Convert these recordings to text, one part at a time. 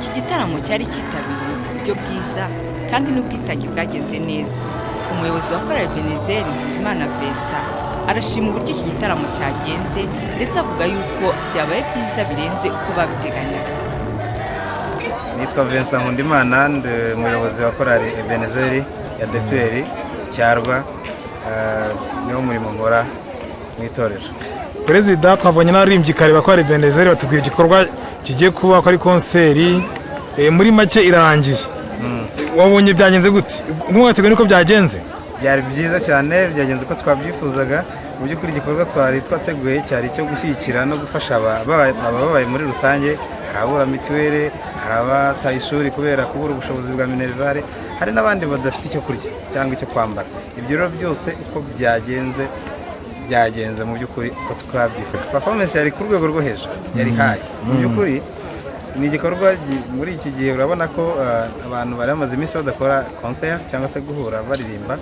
iki gitaramo cyari cyitabiriwe ku buryo bwiza kandi n'ubwitange bwagenze neza. Umuyobozi wa korali Ebenezer Vincent arashima uburyo iki gitaramo cyagenze ndetse avuga yuko byabaye byiza birenze uko babiteganyaga. Nitwa Vincent Nkundimana, ndi umuyobozi wa korali Ebenezer ya Twari Cyarwa, niwo murimo nkora mu itorero. Perezida, twavanye n'abaririmbyi kare bakora Ebenezer batubwiye igikorwa kigiye kuba ko ari konseri, muri make irarangiye. Wabonye byagenze gute? Nk'uwateguye niko byagenze? Byari byiza cyane, byagenze ko twabyifuzaga. Mu by'ukuri igikorwa twari twateguye cyari cyo gushyigikira no gufasha ababaye muri rusange. Hari abura mituweli, hari abataye ishuri kubera kubura ubushobozi bwa minerivare, hari n'abandi badafite icyo kurya cyangwa icyo kwambara. Ibyo rero byose uko byagenze mu by'ukuri uko twabyifuje. Performance yari ku rwego rwo hejuru, yari high. Mu by'ukuri ni igikorwa muri iki gihe urabona ko abantu bari bamaze iminsi badakora concert cyangwa se guhura baririmba,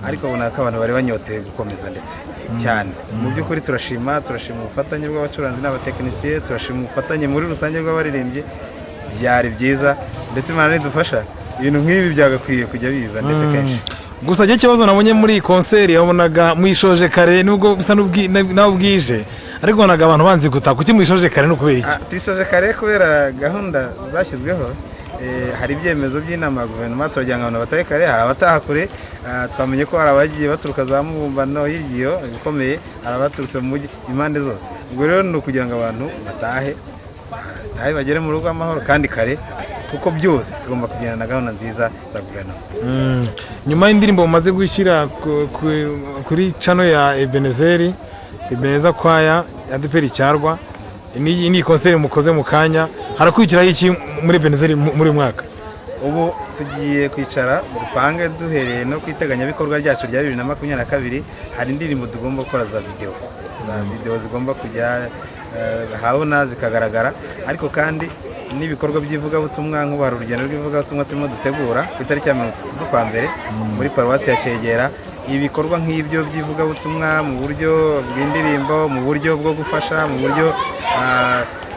ariko ubona ko abantu bari banyoteye gukomeza ndetse cyane. Mu by'ukuri turashima ubufatanye bw'abacuranzi n'abatekinisiye, turashima ubufatanye muri rusange bw'abaririmbyi. Byari byiza ndetse Imana nidufasha ibintu nk'ibi byagakwiye kujya biza ndetse kenshi. Gusa cyo kibazo nabonye muri iyi konseri yabonaga mwishoje kare nubwo bisa naho bwije, ariko bonaga abantu banzi gutaha. Kuki mwishoje kare no kubera iki? Twisoje kare kubera gahunda zashyizweho. Hari ibyemezo by'inama ya guverinoma, turagira ngo abantu batahe kare, hari abataha kure. Twamenye ko hari abagiye baturuka za Mubumbano hirya bikomeye, hari abaturutse mu mujyi impande zose. Ubwo rero ni ukugira ngo abantu batahe bagere mu rugo amahoro kandi kare, kuko byose tugomba kugirana na gahunda nziza za guverinoma. Nyuma y'indirimbo mumaze gushyira kuri channel ya Ebenezer kwaya ya Twari Cyarwa, ni konseri mukoze mu kanya, harakurikiraho iki muri Ebenezer muri mwaka? Ubu tugiye kwicara dupange duhereye no kwiteganya-bikorwa ryacu rya 2022. Hari indirimbo tugomba gukora za video zigomba kujya habona zikagaragara, ariko kandi n'ibikorwa by'ivugabutumwa nk'ubu hari urugendo rw'ivugabutumwa turimo dutegura ku itariki ya 30 z'ukwa mbere muri paruwasi ya Cyegera. Ibikorwa nk'ibyo by'ivugabutumwa mu buryo bw'indirimbo, mu buryo bwo gufasha, mu buryo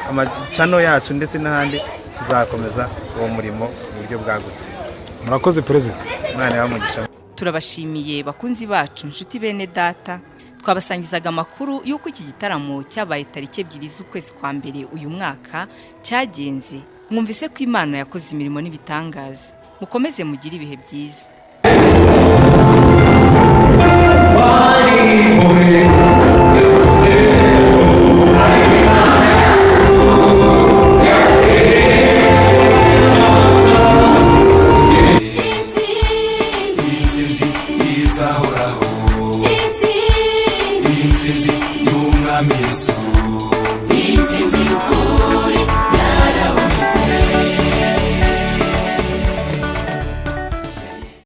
amacano yacu ndetse n'ahandi, tuzakomeza uwo murimo mu buryo bwagutse. Murakoze Perezida. Imana yamugisha. Turabashimiye bakunzi bacu, nshuti bene data. Twabasangizaga amakuru y'uko iki gitaramo cyabaye tariki 2 z'ukwezi kwa mbere uyu mwaka cyagenze. Mwumvise ko Imana yakoze imirimo n'ibitangaza. Mukomeze mugire ibihe byiza. Yesu